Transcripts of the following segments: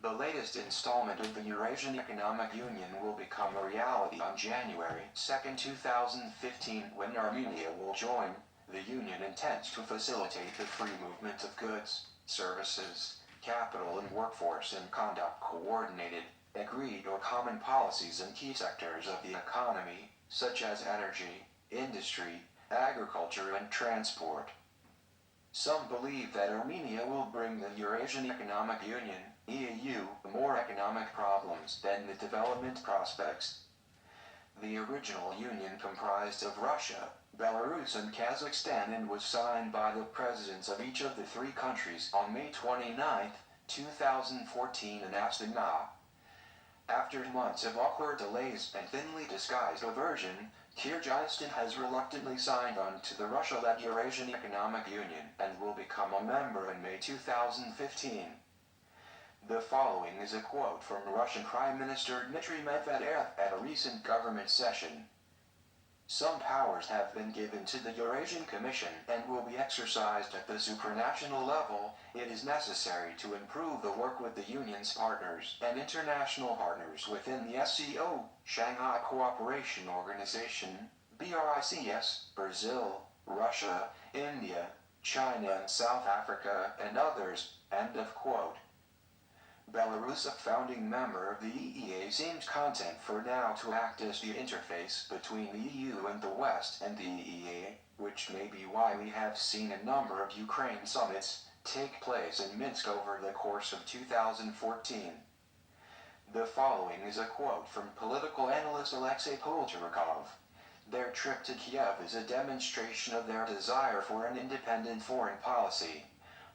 The latest installment of the Eurasian Economic Union will become a reality on January 2, 2015, when Armenia will join. The Union intends to facilitate the free movement of goods, services, capital and workforce and conduct coordinated, agreed or common policies in key sectors of the economy, such as energy, industry, agriculture and transport. Some believe that Armenia will bring the Eurasian Economic Union, EEU, more economic problems than the development prospects. The original union comprised of Russia, Belarus and Kazakhstan and was signed by the presidents of each of the three countries on May 29, 2014 in Astana. After months of awkward delays and thinly disguised aversion, Kyrgyzstan has reluctantly signed on to the Russia-led Eurasian Economic Union and will become a member in May 2015. The following is a quote from Russian Prime Minister Dmitry Medvedev at a recent government session. Some powers have been given to the Eurasian Commission and will be exercised at the supranational level. It is necessary to improve the work with the Union's partners and international partners within the SCO, Shanghai Cooperation Organization, BRICS, Brazil, Russia, India, China and South Africa and others, end of quote. Belarus, a founding member of the EEA, seems content for now to act as the interface between the EU and the West and the EEA, which may be why we have seen a number of Ukraine summits take place in Minsk over the course of 2014. The following is a quote from political analyst Alexei Poltorikov. Their trip to Kiev is a demonstration of their desire for an independent foreign policy.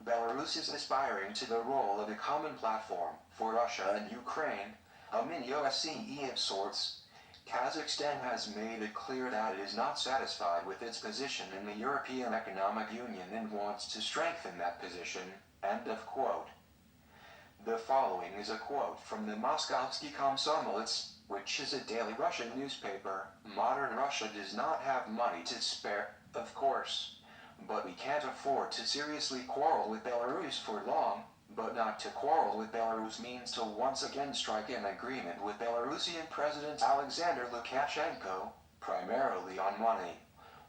Belarus is aspiring to the role of a common platform for Russia and Ukraine, a mini-OSCE of sorts. Kazakhstan has made it clear that it is not satisfied with its position in the European Economic Union and wants to strengthen that position, end of quote. The following is a quote from the Moskovsky Komsomolets, which is a daily Russian newspaper. Modern Russia does not have money to spare, of course. But we can't afford to seriously quarrel with Belarus for long, but not to quarrel with Belarus means to once again strike an agreement with Belarusian President Alexander Lukashenko, primarily on money.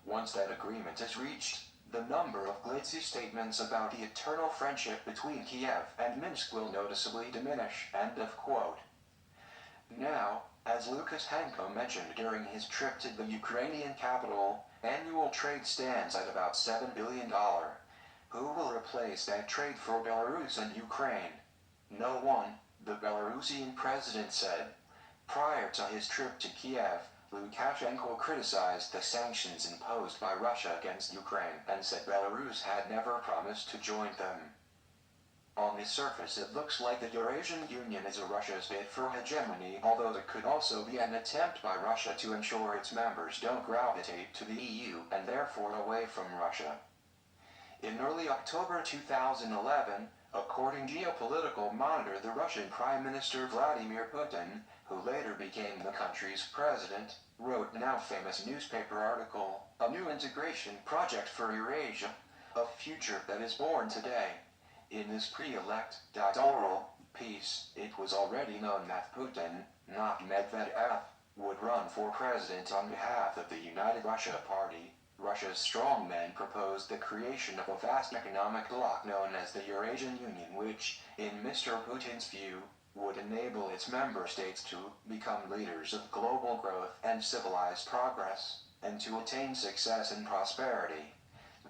Once that agreement is reached, the number of glitzy statements about the eternal friendship between Kiev and Minsk will noticeably diminish, end of quote. Now, as Lukashenko mentioned during his trip to the Ukrainian capital, annual trade stands at about $7 billion. Who will replace that trade for Belarus and Ukraine? No one, the Belarusian president said. Prior to his trip to Kiev, Lukashenko criticized the sanctions imposed by Russia against Ukraine and said Belarus had never promised to join them. On the surface it looks like the Eurasian Union is a Russia's bid for hegemony, although it could also be an attempt by Russia to ensure its members don't gravitate to the EU and therefore away from Russia. In early October 2011, according to Geopolitical Monitor, the Russian Prime Minister Vladimir Putin, who later became the country's president, wrote an now famous newspaper article, "A New Integration Project for Eurasia, a Future that is Born Today." In this pre-elect, oral piece, it was already known that Putin, not Medvedev, would run for president on behalf of the United Russia Party. Russia's strongmen proposed the creation of a vast economic bloc known as the Eurasian Union, which, in Mr. Putin's view, would enable its member states to become leaders of global growth and civilized progress, and to attain success and prosperity.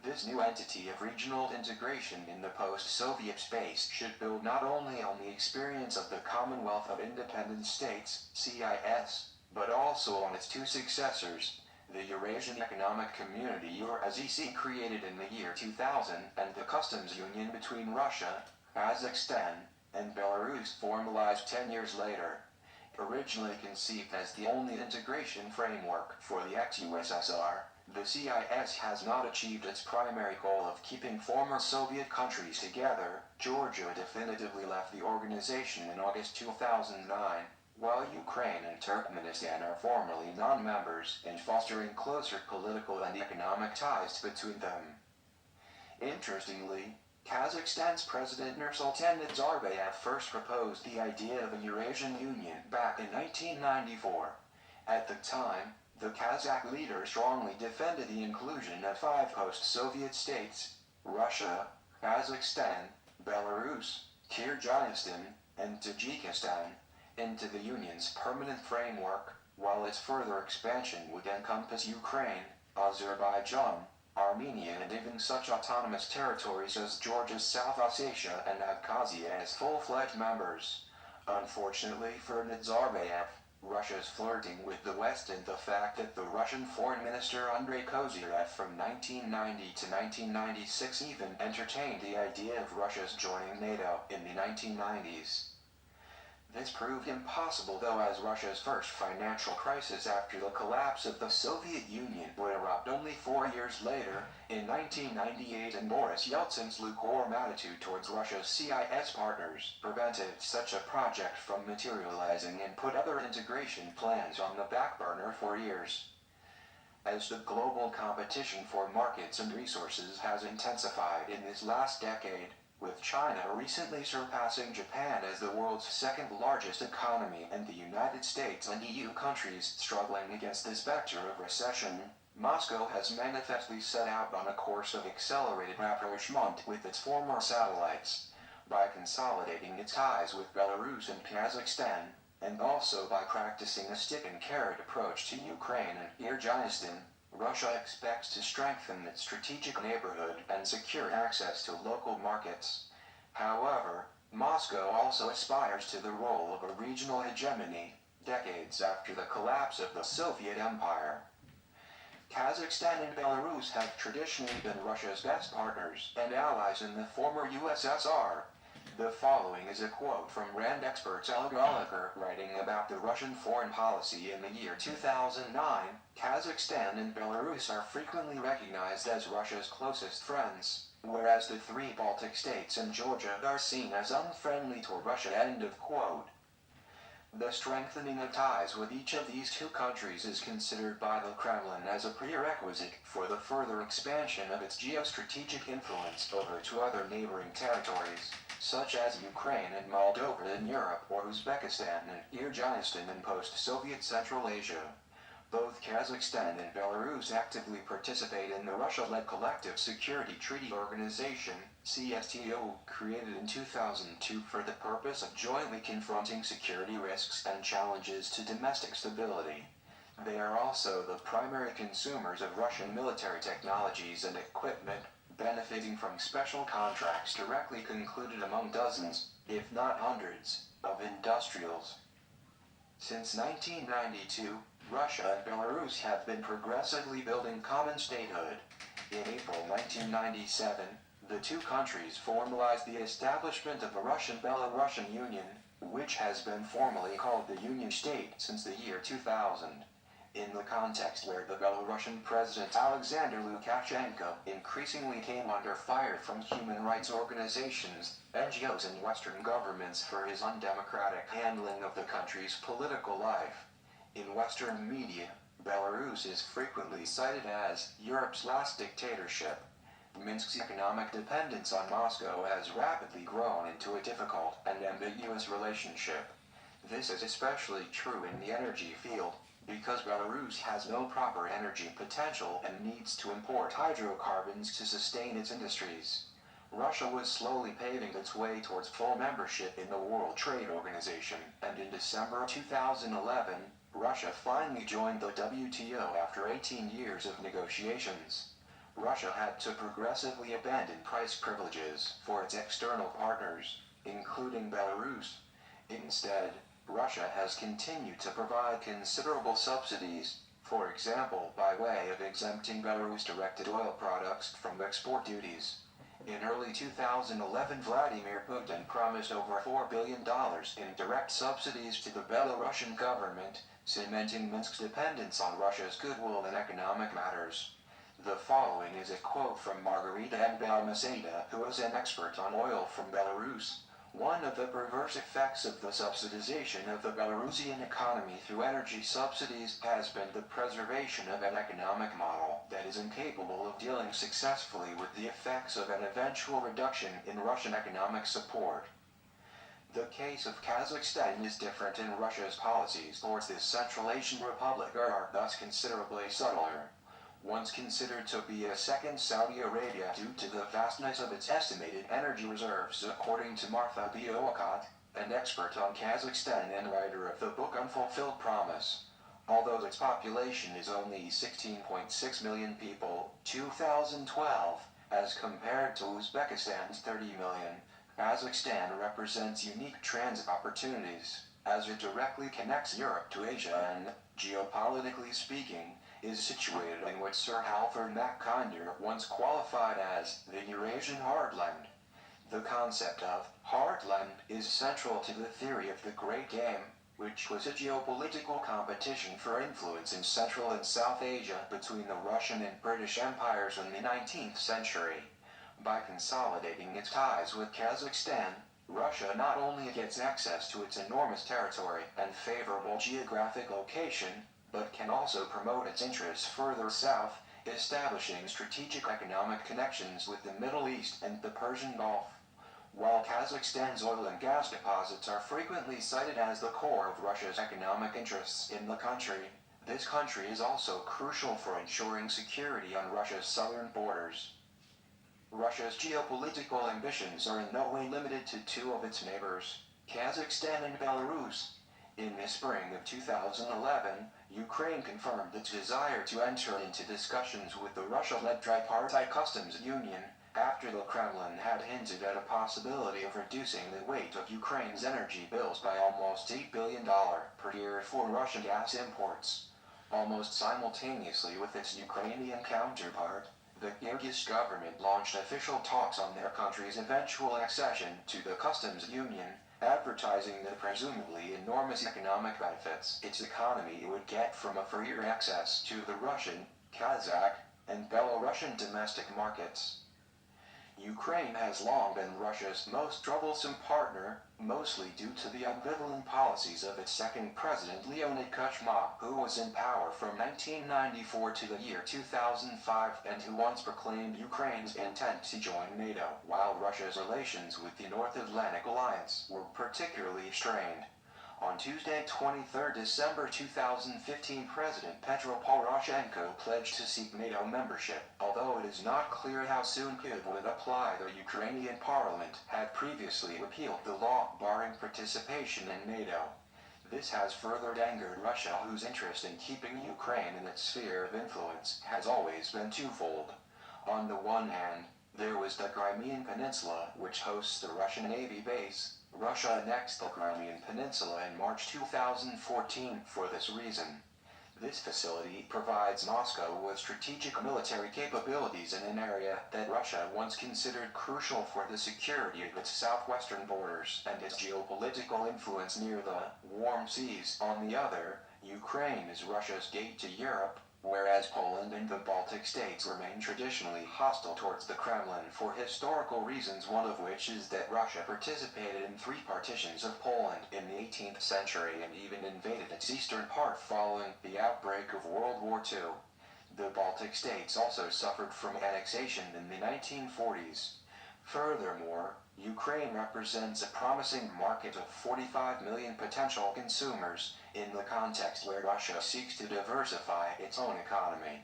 This new entity of regional integration in the post-Soviet space should build not only on the experience of the Commonwealth of Independent States, CIS, but also on its two successors, the Eurasian Economic Community or EEC, created in the year 2000, and the Customs Union between Russia, Kazakhstan, and Belarus, formalized 10 years later. Originally conceived as the only integration framework for the ex-USSR, the CIS has not achieved its primary goal of keeping former Soviet countries together. Georgia definitively left the organization in August 2009, while Ukraine and Turkmenistan are formally non-members, in fostering closer political and economic ties between them. Interestingly, Kazakhstan's President Nursultan Nazarbayev first proposed the idea of a Eurasian Union back in 1994. At the time, the Kazakh leader strongly defended the inclusion of 5 post-Soviet states, Russia, Kazakhstan, Belarus, Kyrgyzstan, and Tajikistan, into the Union's permanent framework, while its further expansion would encompass Ukraine, Azerbaijan, Armenia and even such autonomous territories as Georgia's South Ossetia and Abkhazia as full-fledged members. Unfortunately for Nazarbayev, Russia's flirting with the West and the fact that the Russian Foreign Minister Andrei Kozyrev from 1990 to 1996 even entertained the idea of Russia's joining NATO in the 1990s. This proved impossible though, as Russia's first financial crisis after the collapse of the Soviet Union would erupt only 4 years later, in 1998, and Boris Yeltsin's lukewarm attitude towards Russia's CIS partners prevented such a project from materializing and put other integration plans on the back burner for years. As the global competition for markets and resources has intensified in this last decade, with China recently surpassing Japan as the world's second largest economy and the United States and EU countries struggling against the specter of recession, Moscow has manifestly set out on a course of accelerated rapprochement with its former satellites, by consolidating its ties with Belarus and Kazakhstan, and also by practicing a stick-and-carrot approach to Ukraine and Kyrgyzstan. Russia expects to strengthen its strategic neighborhood and secure access to local markets. However, Moscow also aspires to the role of a regional hegemony, decades after the collapse of the Soviet Empire. Kazakhstan and Belarus have traditionally been Russia's best partners and allies in the former USSR. The following is a quote from RAND expert Oleg Oliker writing about the Russian foreign policy in the year 2009. Kazakhstan and Belarus are frequently recognized as Russia's closest friends, whereas the 3 Baltic states and Georgia are seen as unfriendly toward Russia. End of quote. The strengthening of ties with each of these 2 countries is considered by the Kremlin as a prerequisite for the further expansion of its geostrategic influence over to other neighboring territories, such as Ukraine and Moldova in Europe or Uzbekistan and Kyrgyzstan in post-Soviet Central Asia. Both Kazakhstan and Belarus actively participate in the Russia-led Collective Security Treaty Organization, CSTO, created in 2002 for the purpose of jointly confronting security risks and challenges to domestic stability. They are also the primary consumers of Russian military technologies and equipment, benefiting from special contracts directly concluded among dozens, if not hundreds, of industrials. Since 1992, Russia and Belarus have been progressively building common statehood. In April 1997, the 2 countries formalized the establishment of a Russian-Belarusian Union, which has been formally called the Union State since the year 2000. In the context where the Belarusian President Alexander Lukashenko increasingly came under fire from human rights organizations, NGOs and Western governments for his undemocratic handling of the country's political life. In Western media, Belarus is frequently cited as Europe's last dictatorship. Minsk's economic dependence on Moscow has rapidly grown into a difficult and ambiguous relationship. This is especially true in the energy field, because Belarus has no proper energy potential and needs to import hydrocarbons to sustain its industries. Russia was slowly paving its way towards full membership in the World Trade Organization, and in December 2011, Russia finally joined the WTO after 18 years of negotiations. Russia had to progressively abandon price privileges for its external partners, including Belarus. Instead, Russia has continued to provide considerable subsidies, for example by way of exempting Belarus-directed oil products from export duties. In early 2011, Vladimir Putin promised over $4 billion in direct subsidies to the Belarusian government, cementing Minsk's dependence on Russia's goodwill in economic matters. The following is a quote from Margarita Balmaceda, who is an expert on oil from Belarus. One of the perverse effects of the subsidization of the Belarusian economy through energy subsidies has been the preservation of an economic model that is incapable of dealing successfully with the effects of an eventual reduction in Russian economic support. The case of Kazakhstan is different, and Russia's policies towards this Central Asian republic are thus considerably subtler. Once considered to be a second Saudi Arabia due to the vastness of its estimated energy reserves, according to Martha Bioakat, an expert on Kazakhstan and writer of the book Unfulfilled Promise. Although its population is only 16.6 million people, 2012, as compared to Uzbekistan's 30 million, Kazakhstan represents unique transit opportunities, as it directly connects Europe to Asia and, geopolitically speaking, is situated in what Sir Halford Mackinder once qualified as the Eurasian heartland. The concept of heartland is central to the theory of the Great Game, which was a geopolitical competition for influence in Central and South Asia between the Russian and British empires in the 19th century. By consolidating its ties with Kazakhstan, Russia not only gets access to its enormous territory and favorable geographic location, but can also promote its interests further south, establishing strategic economic connections with the Middle East and the Persian Gulf. While Kazakhstan's oil and gas deposits are frequently cited as the core of Russia's economic interests in the country, this country is also crucial for ensuring security on Russia's southern borders. Russia's geopolitical ambitions are in no way limited to two of its neighbors, Kazakhstan and Belarus. In the spring of 2011, Ukraine confirmed its desire to enter into discussions with the Russia-led tripartite customs union, after the Kremlin had hinted at a possibility of reducing the weight of Ukraine's energy bills by almost $8 billion per year for Russian gas imports. Almost simultaneously with its Ukrainian counterpart, the Kyrgyz government launched official talks on their country's eventual accession to the customs union, advertising the presumably enormous economic benefits its economy would get from a freer access to the Russian, Kazakh, and Belarusian domestic markets. Ukraine has long been Russia's most troublesome partner, mostly due to the ambivalent policies of its second president Leonid Kuchma, who was in power from 1994 to the year 2005 and who once proclaimed Ukraine's intent to join NATO, while Russia's relations with the North Atlantic Alliance were particularly strained. On Tuesday, 23 December 2015, President Petro Poroshenko pledged to seek NATO membership, although it is not clear how soon Kyiv would apply. The Ukrainian parliament had previously repealed the law barring participation in NATO. This has further angered Russia, whose interest in keeping Ukraine in its sphere of influence has always been twofold. On the one hand, there was the Crimean Peninsula, which hosts the Russian Navy base. Russia annexed the Crimean Peninsula in March 2014 for this reason. This facility provides Moscow with strategic military capabilities in an area that Russia once considered crucial for the security of its southwestern borders and its geopolitical influence near the warm seas. On the other, Ukraine is Russia's gate to Europe, whereas Poland and the Baltic states remain traditionally hostile towards the Kremlin for historical reasons, one of which is that Russia participated in 3 partitions of Poland in the 18th century and even invaded its eastern part following the outbreak of World War II. The Baltic states also suffered from annexation in the 1940s. Furthermore, Ukraine represents a promising market of 45 million potential consumers, in the context where Russia seeks to diversify its own economy.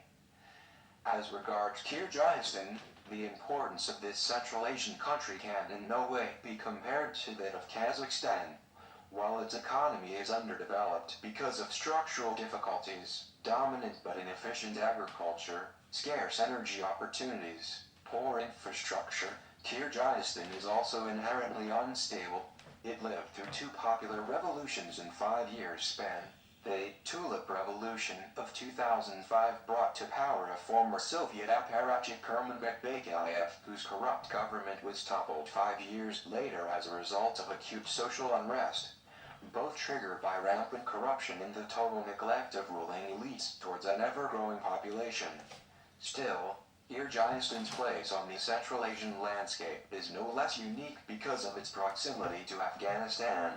As regards Kyrgyzstan, the importance of this Central Asian country can in no way be compared to that of Kazakhstan. While its economy is underdeveloped because of structural difficulties, dominant but inefficient agriculture, scarce energy opportunities, poor infrastructure, Kyrgyzstan is also inherently unstable. It lived through 2 popular revolutions in 5 years' span. The Tulip Revolution of 2005 brought to power a former Soviet apparatchik Kurmanbek Bakiyev, whose corrupt government was toppled 5 years later as a result of acute social unrest, both triggered by rampant corruption and the total neglect of ruling elites towards an ever-growing population. Still, Kyrgyzstan's place on the Central Asian landscape is no less unique because of its proximity to Afghanistan.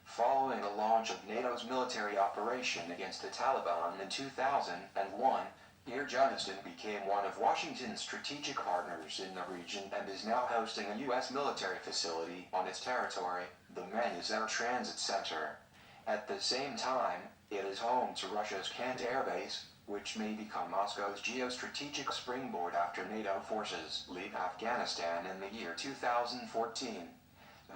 Following the launch of NATO's military operation against the Taliban in 2001, Kyrgyzstan became one of Washington's strategic partners in the region and is now hosting a U.S. military facility on its territory, the Manizar Transit Center. At the same time, it is home to Russia's Kant Air Base, which may become Moscow's geostrategic springboard after NATO forces leave Afghanistan in the year 2014.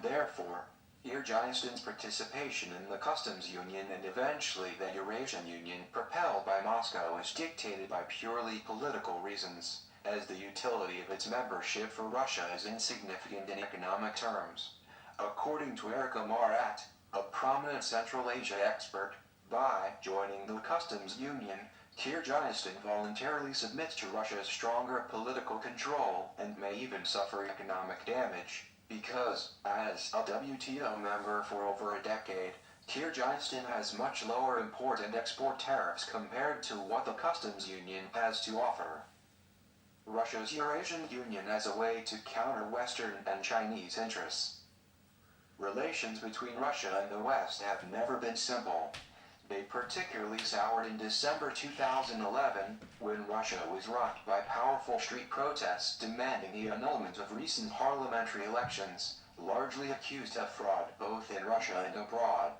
Therefore, Kyrgyzstan's participation in the customs union and eventually the Eurasian Union propelled by Moscow is dictated by purely political reasons, as the utility of its membership for Russia is insignificant in economic terms. According to Erika Marat, a prominent Central Asia expert, by joining the customs union, Kyrgyzstan voluntarily submits to Russia's stronger political control and may even suffer economic damage, because, as a WTO member for over a decade, Kyrgyzstan has much lower import and export tariffs compared to what the customs union has to offer. Russia's Eurasian Union as a way to counter Western and Chinese interests. Relations between Russia and the West have never been simple. They particularly soured in December 2011, when Russia was rocked by powerful street protests demanding the annulment of recent parliamentary elections, largely accused of fraud both in Russia and abroad.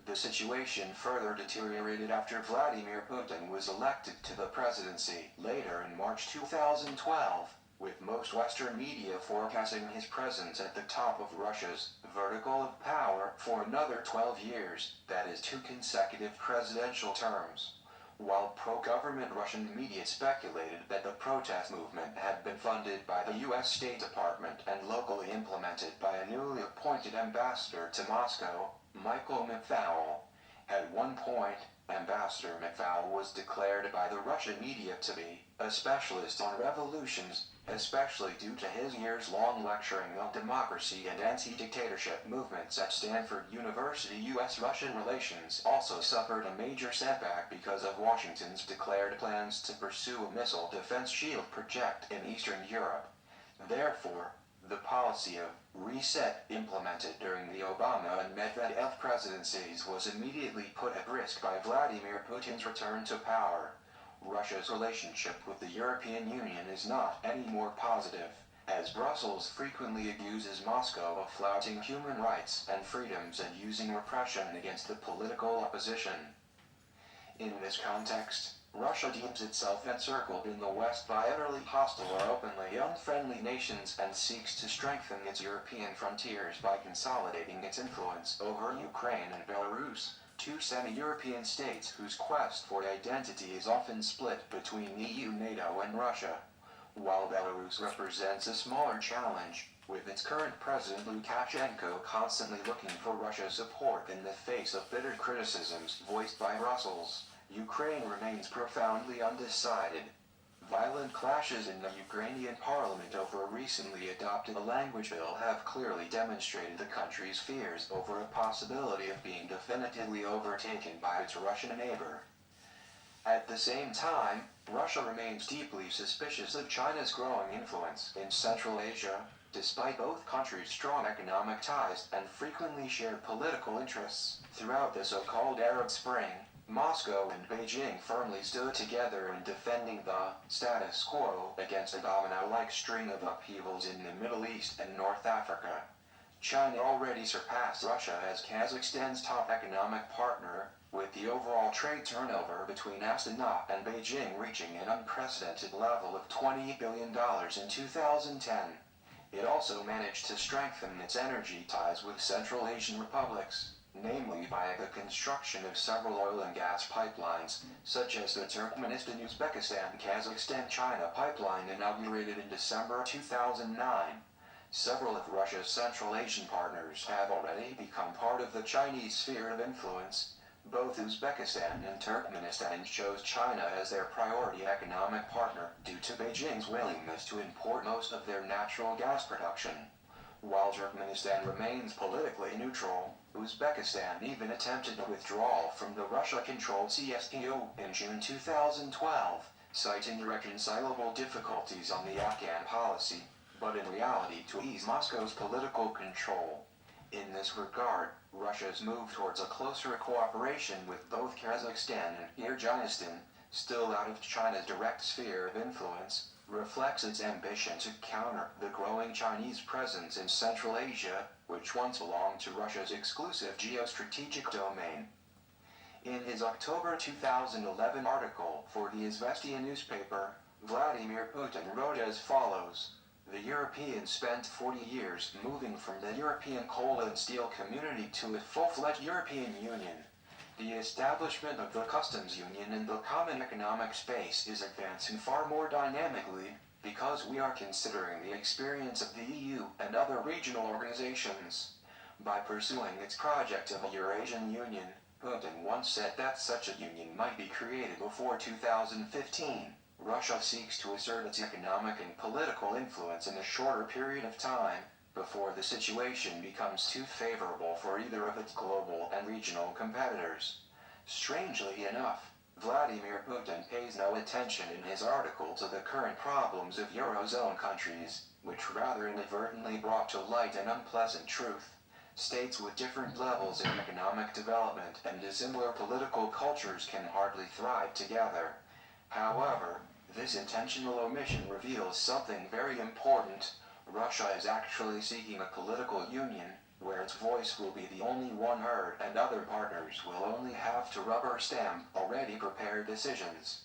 The situation further deteriorated after Vladimir Putin was elected to the presidency later in March 2012, with most Western media forecasting his presence at the top of Russia's vertical of power for another 12 years, that is 2 consecutive presidential terms. While pro-government Russian media speculated that the protest movement had been funded by the U.S. State Department and locally implemented by a newly appointed ambassador to Moscow, Michael McFaul. At one point, Ambassador McFaul was declared by the Russian media to be a specialist on revolutions, especially due to his years-long lecturing on democracy and anti-dictatorship movements at Stanford University. U.S.-Russian relations also suffered a major setback because of Washington's declared plans to pursue a missile defense shield project in Eastern Europe. Therefore, the policy of reset implemented during the Obama and Medvedev presidencies was immediately put at risk by Vladimir Putin's return to power. Russia's relationship with the European Union is not any more positive, as Brussels frequently accuses Moscow of flouting human rights and freedoms and using repression against the political opposition. In this context, Russia deems itself encircled in the West by utterly hostile or openly unfriendly nations and seeks to strengthen its European frontiers by consolidating its influence over Ukraine and Belarus, 2 semi-European states whose quest for identity is often split between EU, NATO, and Russia. While Belarus represents a smaller challenge, with its current president Lukashenko constantly looking for Russia's support in the face of bitter criticisms voiced by Brussels, Ukraine remains profoundly undecided. Violent clashes in the Ukrainian parliament over a recently adopted language bill have clearly demonstrated the country's fears over a possibility of being definitively overtaken by its Russian neighbor. At the same time, Russia remains deeply suspicious of China's growing influence in Central Asia, despite both countries' strong economic ties and frequently shared political interests. Throughout the so-called Arab Spring, Moscow and Beijing firmly stood together in defending the status quo against a domino-like string of upheavals in the Middle East and North Africa. China already surpassed Russia as Kazakhstan's top economic partner, with the overall trade turnover between Astana and Beijing reaching an unprecedented level of $20 billion in 2010. It also managed to strengthen its energy ties with Central Asian republics, namely by the construction of several oil and gas pipelines, such as the Turkmenistan-Uzbekistan-Kazakhstan-China pipeline inaugurated in December 2009. Several of Russia's Central Asian partners have already become part of the Chinese sphere of influence. Both Uzbekistan and Turkmenistan chose China as their priority economic partner due to Beijing's willingness to import most of their natural gas production. While Turkmenistan remains politically neutral, Uzbekistan even attempted a withdrawal from the Russia-controlled CSTO in June 2012, citing irreconcilable difficulties on the Afghan policy, but in reality to ease Moscow's political control. In this regard, Russia's move towards a closer cooperation with both Kazakhstan and Kyrgyzstan, still out of China's direct sphere of influence, reflects its ambition to counter the growing Chinese presence in Central Asia, which once belonged to Russia's exclusive geostrategic domain. In his October 2011 article for the Izvestia newspaper, Vladimir Putin wrote as follows: "The Europeans spent 40 years moving from the European coal and steel community to a full-fledged European Union. The establishment of the customs union and the common economic space is advancing far more dynamically, because we are considering the experience of the EU and other regional organizations. By pursuing its project of a Eurasian Union," Putin once said that such a union might be created before 2015. Russia seeks to assert its economic and political influence in a shorter period of time, before the situation becomes too favorable for either of its global and regional competitors. Strangely enough, Vladimir Putin pays no attention in his article to the current problems of Eurozone countries, which rather inadvertently brought to light an unpleasant truth. States with different levels of economic development and dissimilar political cultures can hardly thrive together. However, this intentional omission reveals something very important. Russia is actually seeking a political union, where its voice will be the only one heard and other partners will only have to rubber stamp already prepared decisions.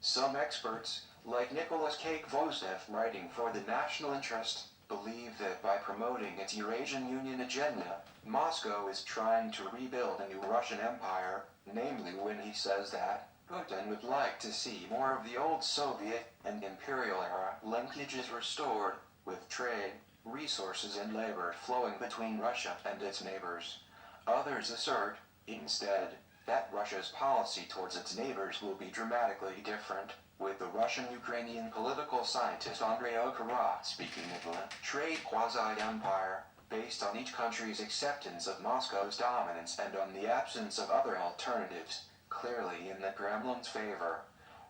Some experts, like Nicholas K. Gvozdev writing for the National Interest, believe that by promoting its Eurasian Union agenda, Moscow is trying to rebuild a new Russian empire, namely when he says that Putin would like to see more of the old Soviet and imperial era linkages restored, with trade, resources and labor flowing between Russia and its neighbors. Others assert, instead, that Russia's policy towards its neighbors will be dramatically different, with the Russian-Ukrainian political scientist Andrei Okara speaking of a trade quasi-empire, based on each country's acceptance of Moscow's dominance and on the absence of other alternatives, clearly in the Kremlin's favor.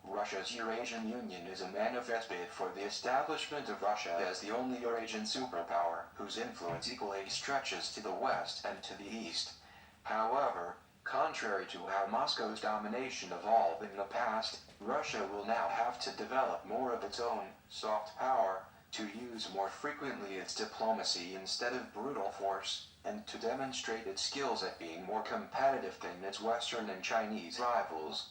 Russia's Eurasian Union is a manifest bid for the establishment of Russia as the only Eurasian superpower, whose influence equally stretches to the west and to the east. However, contrary to how Moscow's domination evolved in the past, Russia will now have to develop more of its own soft power, to use more frequently its diplomacy instead of brutal force, and to demonstrate its skills at being more competitive than its Western and Chinese rivals.